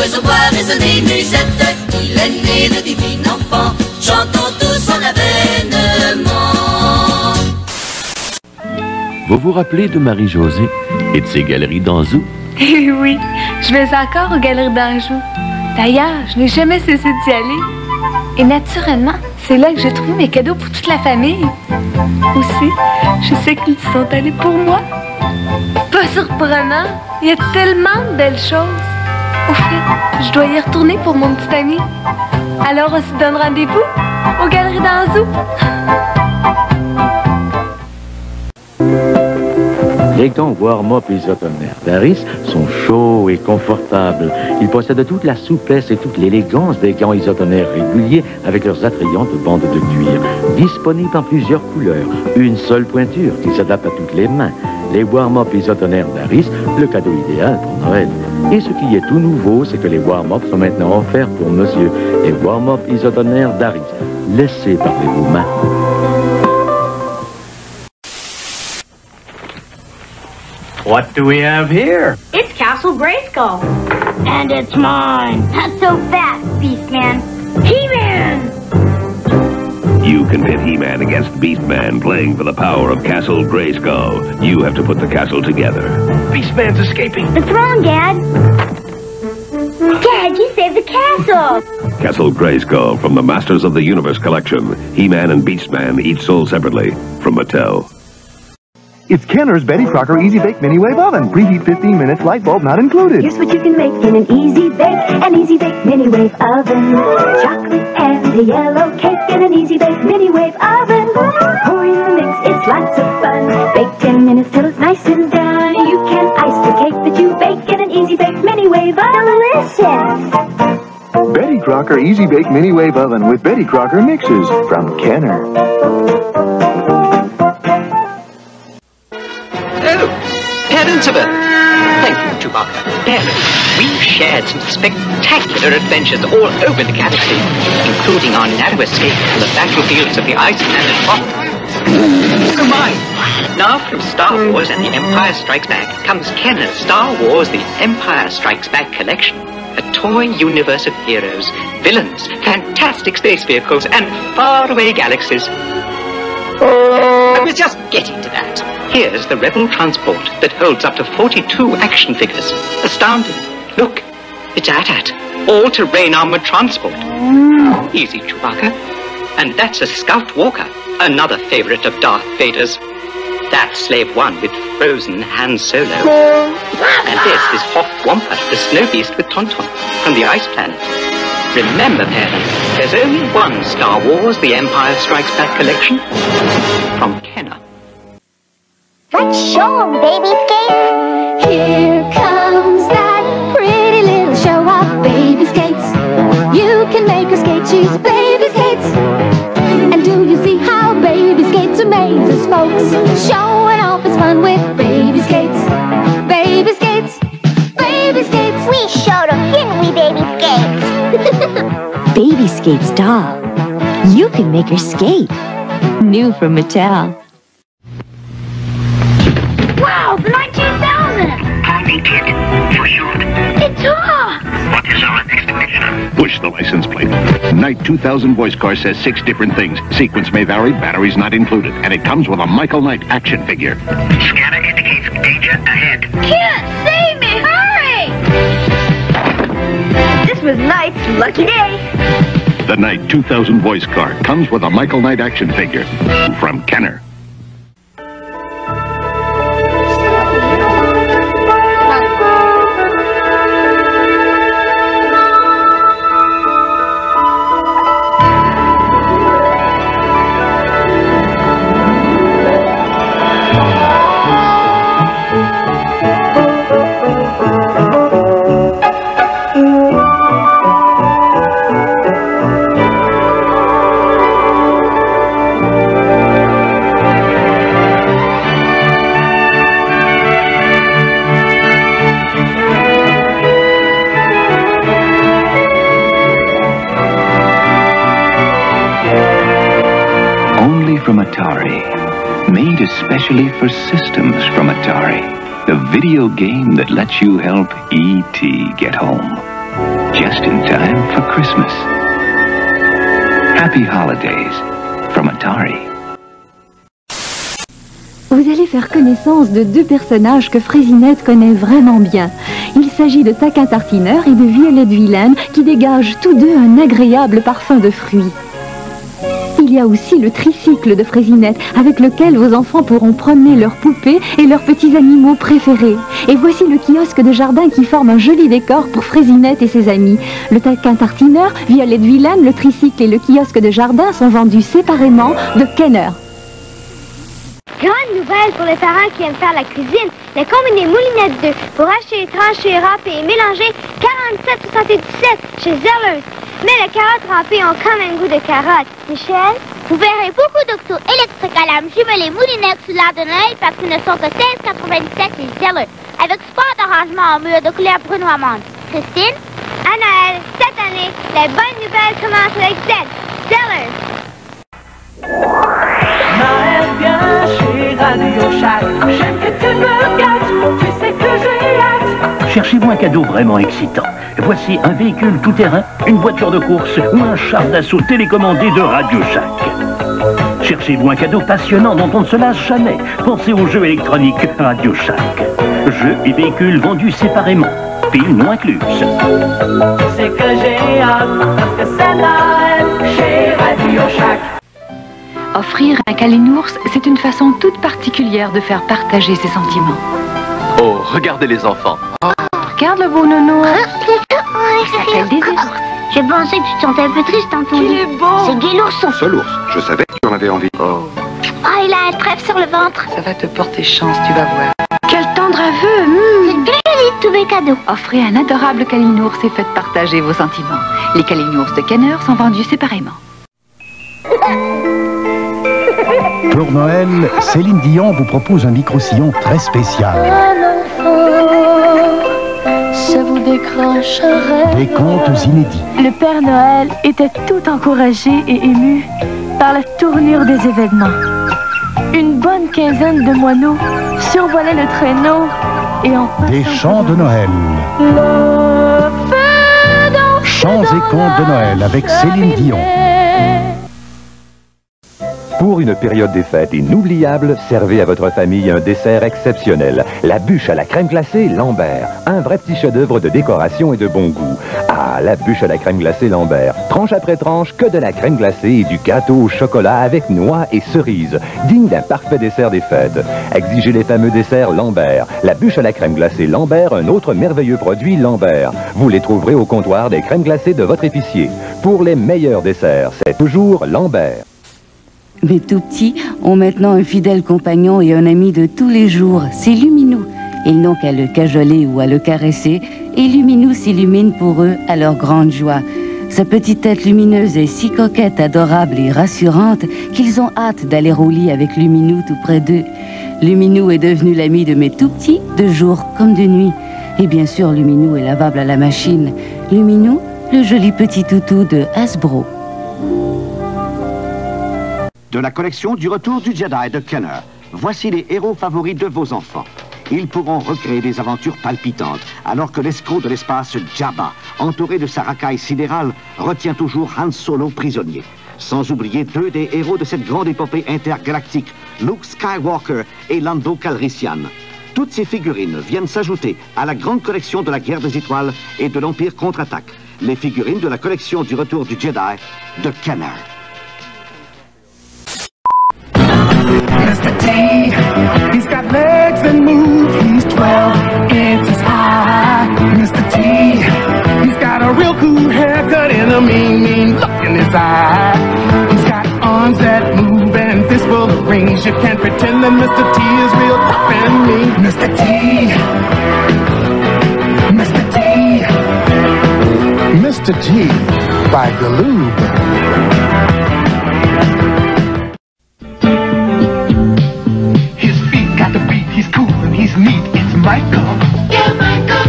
Jouez au bois, résonnez, musette, il est né le divin enfant. Chantons tous en avènement. Vous vous rappelez de Marie-Josée et de ses galeries d'Anjou? Eh oui, je vais encore aux galeries d'Anjou. D'ailleurs, je n'ai jamais cessé d'y aller. Et naturellement, c'est là que j'ai trouvé mes cadeaux pour toute la famille. Aussi, je sais qu'ils y sont allés pour moi. Pas surprenant, il y a tellement de belles choses. Au fait, je dois y retourner pour mon petit ami. Alors on se donne rendez-vous aux galeries d'Anjou. Les gants Warm-Up Isotoner d'Harris sont chauds et confortables. Ils possèdent toute la souplesse et toute l'élégance des gants isotoners réguliers avec leurs attrayantes bandes de cuir. Disponibles en plusieurs couleurs, une seule pointure qui s'adapte à toutes les mains. Les Warm-Up Isotoner d'Harris, le cadeau idéal pour Noël. Et ce qui est tout nouveau, c'est que les Warm-Up sont maintenant offerts pour monsieur. Les Warm-Up Isotoner d'Harris. Laissez parler vos mains. What do we have here? It's Castle Grayskull. And it's mine. Not so fast, Beastman. He-Man! You can pit He-Man against Beastman playing for the power of Castle Grayskull. You have to put the castle together. Beastman's escaping. The throne, Dad. Dad, you saved the castle. Castle Grayskull from the Masters of the Universe collection. He-Man and Beastman, each sold separately from Mattel. It's Kenner's Betty Crocker Easy Bake Mini Wave Oven. Preheat 15 minutes, light bulb not included. Here's what you can make in an Easy Bake Mini Wave Oven. Chocolate and a yellow cake in an Easy Bake Mini Wave Oven. Pour in the mix, it's lots of fun. Bake 10 minutes till it's nice and done. You can ice the cake that you bake in an Easy Bake Mini Wave Oven. Delicious! Betty Crocker Easy Bake Mini Wave Oven with Betty Crocker mixes from Kenner. Parents of Earth. Thank you, Chewbacca. Parents, we've shared some spectacular adventures all over the galaxy, including our narrow escape from the battlefields of the ice planet Hoth. Oh my! Now from Star Wars and The Empire Strikes Back comes Kenner's Star Wars The Empire Strikes Back collection. A toy universe of heroes, villains, fantastic space vehicles, and faraway galaxies. I was just getting to that. Here's the Rebel transport that holds up to 42 action figures. Astounding. Look, it's AT-AT, all-terrain armored transport. Easy, Chewbacca. And that's a Scout Walker, another favorite of Darth Vader's. That's Slave One with frozen Han Solo. And this is Hoth Wampa, the snow beast with Tauntaun from the ice planet. Remember, parents, there's only one Star Wars The Empire Strikes Back collection from Kenner. Let's show 'em, baby skates. Here comes that pretty little show of baby skates. You can make her skate, she's baby skates. And do you see how baby skates amaze us, folks? Showing off his fun with baby skates. Baby skates, baby skates. We showed 'em, didn't we, baby skates? Baby Skates doll. You can make her skate. New from Mattel. Wow, the 19,000! Tommy Kid, for short. It talks! What is our destination? Push the license plate. Knight 2000 voice car says 6 different things. Sequence may vary, batteries not included. And it comes with a Michael Knight action figure. Scanner indicates danger ahead. Kid, save me! Hurry! This was Knight's lucky day. The Knight 2000 voice car comes with a Michael Knight action figure from Kenner. From Atari, made especially for systems from Atari, the video game that lets you help E.T. get home. just in time for Christmas. Happy Holidays from Atari. Vous allez faire connaissance de deux personnages que Fraisinette connaît vraiment bien. Il s'agit de Taquin Tartineur et de Violette Vilaine qui dégagent tous deux un agréable parfum de fruits. Il y a aussi le tricycle de Fraisinette avec lequel vos enfants pourront promener leurs poupées et leurs petits animaux préférés. Et voici le kiosque de jardin qui forme un joli décor pour Fraisinette et ses amis. Le Taquin Tartineur, Violette Vilaine, le tricycle et le kiosque de jardin sont vendus séparément de Kenner. Grande nouvelle pour les parents qui aiment faire la cuisine. Les combinés Moulinette 2 pour hacher, trancher, râper et mélanger 47,77 chez Zellers. Mais les carottes râpées ont quand même goût de carottes. Michel? Vous verrez beaucoup d'octos électriques à lame jumelées Moulinette sous l'art de Noël parce qu'ils ne sont que 16,97 chez Zellers. Avec sport d'arrangement en mur de couleur brune-amande. Christine? À Noël, cette année, les bonnes nouvelles commencent avec Z. Zellers. Noël vient chez Radio Shack. J'aime que tu me gâtes, tu sais que j'ai hâte. Cherchez-vous un cadeau vraiment excitant. Voici un véhicule tout-terrain, une voiture de course ou un char d'assaut télécommandé de Radio Shack. Cherchez-vous un cadeau passionnant dont on ne se lasse jamais. Pensez aux jeux électroniques Radio Shack. Jeux et véhicules vendus séparément. Piles non incluses. C'est que j'ai hâte parce que c'est Noël chez Radio Shack. Offrir un câlinours, c'est une façon toute particulière de faire partager ses sentiments. Oh, regardez les enfants. Regarde le beau nounours. Il s'appelle des ours. Je pensais que tu te sentais un peu triste, Anthony. Il est beau. C'est Gay l'ourson. Seul ours. Je savais que tu en avais envie. Oh, il a un trèfle sur le ventre. Ça va te porter chance, tu vas voir. Quel tendre aveu. C'est plus joli de tous mes cadeaux. Offrez un adorable câlinours et faites partager vos sentiments. Les câlinours de Kenner sont vendus séparément. Pour Noël, Céline Dion vous propose un micro-sillon très spécial. Ça vous décrocherait. Des contes inédits. Le Père Noël était tout encouragé et ému par la tournure des événements. Une bonne quinzaine de moineaux survolaient le traîneau et en Des chants de Noël. Chants et contes de Noël avec Céline Dion. Pour une période des fêtes inoubliable, servez à votre famille un dessert exceptionnel. La bûche à la crème glacée Lambert. Un vrai petit chef-d'œuvre de décoration et de bon goût. Ah, la bûche à la crème glacée Lambert. Tranche après tranche, que de la crème glacée et du gâteau au chocolat avec noix et cerises. Digne d'un parfait dessert des fêtes. Exigez les fameux desserts Lambert. La bûche à la crème glacée Lambert, un autre merveilleux produit Lambert. Vous les trouverez au comptoir des crèmes glacées de votre épicier. Pour les meilleurs desserts, c'est toujours Lambert. Mes tout petits ont maintenant un fidèle compagnon et un ami de tous les jours, c'est Luminou. Ils n'ont qu'à le cajoler ou à le caresser, et Luminou s'illumine pour eux à leur grande joie. Sa petite tête lumineuse est si coquette, adorable et rassurante qu'ils ont hâte d'aller au lit avec Luminou tout près d'eux. Luminou est devenu l'ami de mes tout petits, de jour comme de nuit. Et bien sûr, Luminou est lavable à la machine. Luminou, le joli petit toutou de Hasbro. De la collection du Retour du Jedi de Kenner, voici les héros favoris de vos enfants. Ils pourront recréer des aventures palpitantes, alors que l'escroc de l'espace Jabba, entouré de sa racaille sidérale, retient toujours Han Solo prisonnier. Sans oublier deux des héros de cette grande épopée intergalactique, Luke Skywalker et Lando Calrissian. Toutes ces figurines viennent s'ajouter à la grande collection de la Guerre des Étoiles et de l'Empire contre-attaque. Les figurines de la collection du Retour du Jedi de Kenner. Mr. T, he's got legs that move, he's 12 inches high. Mr. T, he's got a real cool haircut and a mean look in his eye. He's got arms that move and fists full of rings. You can't pretend that Mr. T is real tough and mean. Mr. T, Mr. T, Mr. T by Galoob. He's neat, it's Michael. Yeah, Michael.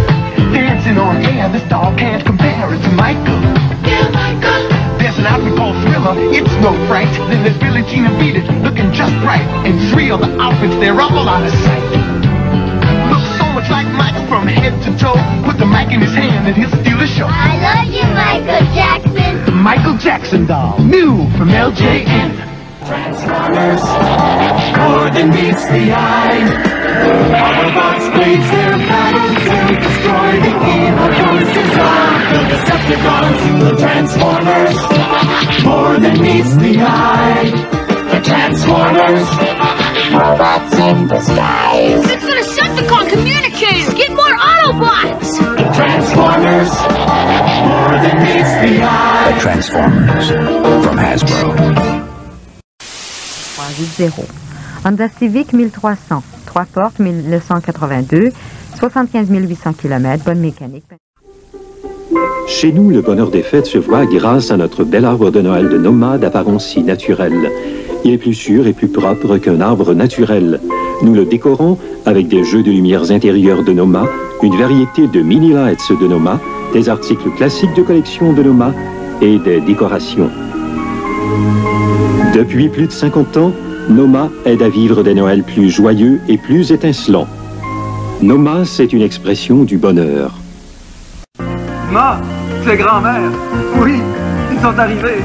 Dancing on air, this dog can't compare it to Michael. Yeah, Michael. There's an outfit called Thriller, it's no fright. Then there's Billie Jean and Beat It, looking just right. And Three the outfits, they're all out of sight. Looks so much like Michael from head to toe. Put the mic in his hand and he'll steal the show. I love Michael Jackson. Michael Jackson doll, new from LJN. Transformers, more than meets the eye. Autobots wage their battle to destroy the evil forces of the Decepticons. The Transformers, more than meets the eye. The Transformers, robots in disguise. It's the Decepticon communicators! Get more Autobots! The Transformers, more than meets the eye. The Transformers, from Hasbro. 0. Honda Civic 1300, 3 portes 1982, 75 800 km, bonne mécanique. Chez nous, le bonheur des fêtes se voit grâce à notre bel arbre de Noël de Noma d'apparence si naturelle. Il est plus sûr et plus propre qu'un arbre naturel. Nous le décorons avec des jeux de lumières intérieures de Noma, une variété de mini lights de Noma, des articles classiques de collection de Noma et des décorations. Depuis plus de 50 ans, Noma aide à vivre des Noëls plus joyeux et plus étincelants. Noma, c'est une expression du bonheur. Ma, c'est grand-mère. Oui, ils sont arrivés.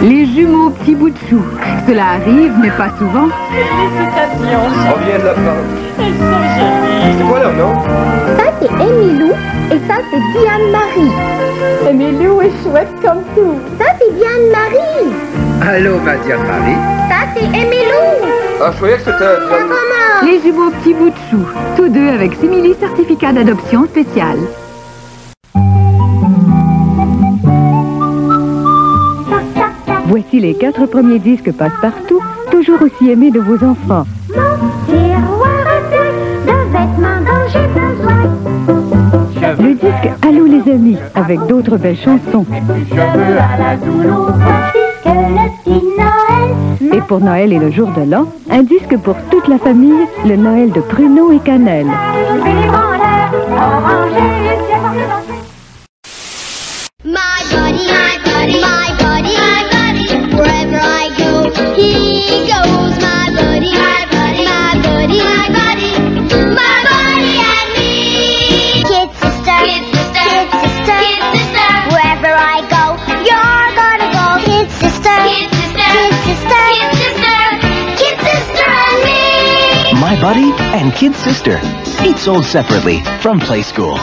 Les jumeaux petits bouts de chou. Cela arrive, mais pas souvent. On vient de la prendre. Elles sont jolies. C'est quoi leur nom? Ça, c'est Émilou et ça, c'est Diane-Marie. Émilou est chouette comme tout. Ça, c'est Diane-Marie. Allô, ma Diane-Marie. Ça, c'est Émilou. Ah, je croyais que c'était... Les jumeaux petits bouts de chou. Tous deux avec simili certificat d'adoption spécial. Voici les 4 premiers disques passe-partout, toujours aussi aimés de vos enfants. Tiroir de vêtements dont j'ai besoin. Le disque Allô les amis, avec d'autres belles chansons. Cheveux à la douloure, puisque le petit Noël. Et pour Noël et le jour de l'an, un disque pour toute la famille, le Noël de pruneaux et cannelle. My buddy, my buddy, my buddy, my buddy. Wherever I go, he goes. My buddy, my buddy, my buddy, my buddy. My buddy and me. Kid sister, kid sister, kid sister, kid sister. Wherever I go, you're gonna go. Kid sister, kid sister, kid sister, kid sister, kid sister and me. My Buddy and Kid Sister. Each sold separately from Play School.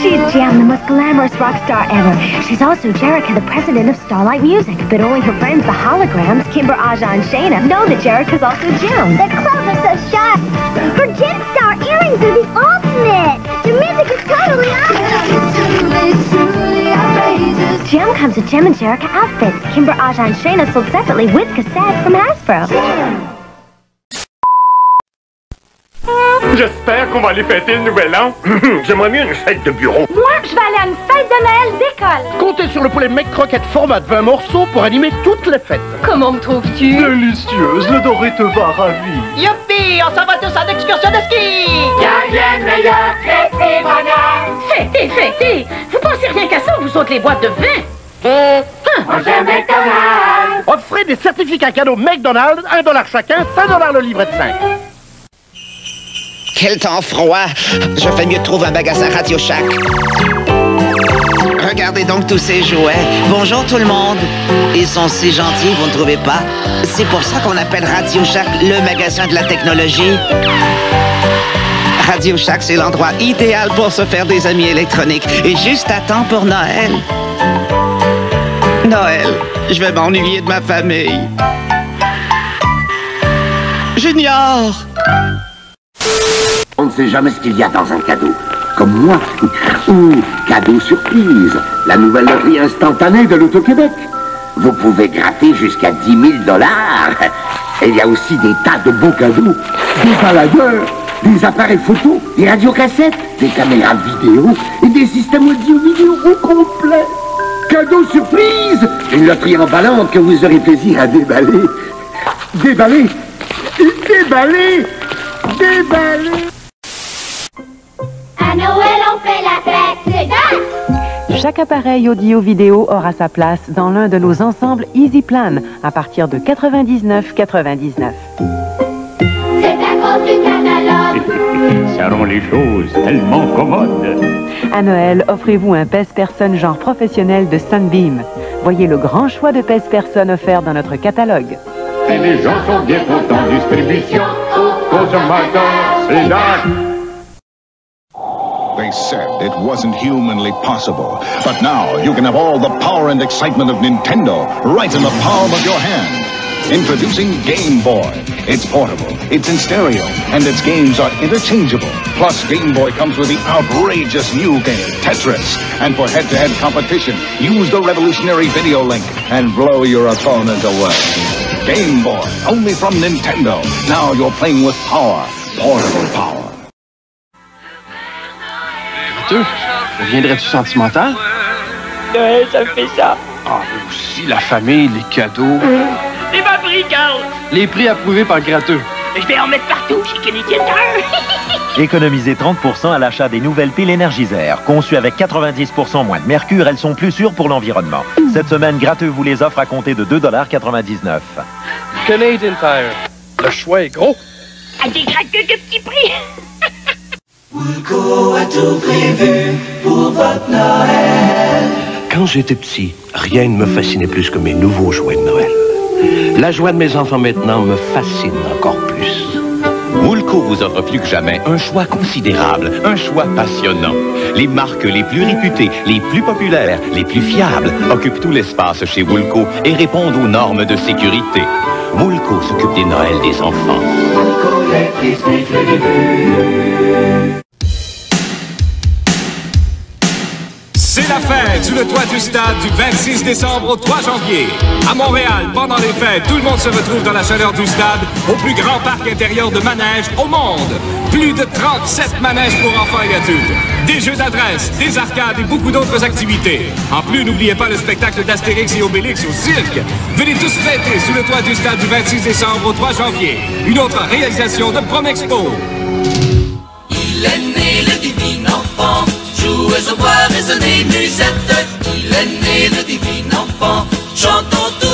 She's Jem, the most glamorous rock star ever. She's also Jerrica, the president of Starlight Music. But only her friends, the holograms, Kimber, Aja, and Shayna, know that Jerrica's also Jem. The clothes are so sharp. Her Gem Star earrings are the ultimate. Your music is totally outrageous. Jem comes with Jem and Jerrica outfits. Kimber, Aja, and Shayna sold separately with cassettes from Hasbro. J'espère qu'on va aller fêter le nouvel an. J'aimerais mieux une fête de bureau. Moi, je vais aller à une fête de Noël d'école. Comptez sur le poulet McCroquette format de 20 morceaux pour animer toutes les fêtes. Comment me trouves-tu? Délicieuse, le doré te va ravi. Youpi, on s'en va tous en excursion de ski. Gagne meilleur, fêtez bonheur. Fêtez, fêtez. Vous pensez rien qu'à ça, vous autres les boîtes de vin. Moi j'aime McDonald's. Offrez des certificats cadeaux McDonald's, $1 chacun, $5 le livret de 5. Quel temps froid! Je fais mieux de trouver un magasin Radio Shack. Regardez donc tous ces jouets. Bonjour tout le monde. Ils sont si gentils, vous ne trouvez pas? C'est pour ça qu'on appelle Radio Shack le magasin de la technologie. Radio Shack, c'est l'endroit idéal pour se faire des amis électroniques. Et juste à temps pour Noël. Noël, je vais m'ennuyer de ma famille. Junior! On ne sait jamais ce qu'il y a dans un cadeau. Comme moi. Ou cadeau surprise. La nouvelle loterie instantanée de l'Auto-Québec. Vous pouvez gratter jusqu'à 10 000 $. Et il y a aussi des tas de beaux cadeaux. Des baladeurs, des appareils photo, des radiocassettes, des caméras vidéo et des systèmes audio-vidéo au complet. Cadeau surprise. Une loterie emballante que vous aurez plaisir à déballer. Déballer. Déballer. Déballer. À Noël, on fait la fête, c'est date. Chaque appareil audio-vidéo aura sa place dans l'un de nos ensembles EasyPlan à partir de $99,99. C'est à cause numéro du catalogue. Ça rend les choses tellement commodes. À Noël, offrez-vous un pèse-personne genre professionnel de Sunbeam. Voyez le grand choix de pèse-personne offerts dans notre catalogue. Et les gens sont bien contents. Distribution aux consommateurs, c'est là. They said it wasn't humanly possible. But now you can have all the power and excitement of Nintendo right in the palm of your hand. Introducing Game Boy. It's portable, it's in stereo, and its games are interchangeable. Plus, Game Boy comes with the outrageous new game, Tetris. And for head-to-head competition, use the revolutionary Video Link and blow your opponent away. Game Boy, only from Nintendo. Now you're playing with power, portable power. Deviendrais-tu sentimental? Noël, ça me fait ça. Ah, mais aussi la famille, les cadeaux. Les fabricants! Les prix approuvés par Gratteux. Je vais en mettre partout chez Kenny Tire. Économisez 30% à l'achat des nouvelles piles Energizer. Conçues avec 90% moins de mercure, elles sont plus sûres pour l'environnement. Cette semaine, Gratteux vous les offre à compter de 2,99 $. Canadian Tire. Le choix est gros. À des Gratteux de petits prix. Woolco a tout prévu pour votre Noël. Quand j'étais petit, rien ne me fascinait plus que mes nouveaux jouets de Noël. La joie de mes enfants maintenant me fascine encore plus. Woolco vous offre plus que jamais un choix considérable, un choix passionnant. Les marques les plus réputées, les plus populaires, les plus fiables occupent tout l'espace chez Woolco et répondent aux normes de sécurité. Woolco s'occupe des Noëls des enfants. Woolco, les prix expliquent le début. C'est la fête sous le toit du stade du 26 décembre au 3 janvier. À Montréal, pendant les fêtes, tout le monde se retrouve dans la chaleur du stade, au plus grand parc intérieur de manèges au monde. Plus de 37 manèges pour enfants et adultes. Des jeux d'adresse, des arcades et beaucoup d'autres activités. En plus, n'oubliez pas le spectacle d'Astérix et Obélix au cirque. Venez tous fêter sous le toit du stade du 26 décembre au 3 janvier. Une autre réalisation de Promexpo. Il est né le divin enfant. Jouez au bois, résonnez musette. Il est né le divin enfant. Chantons tous.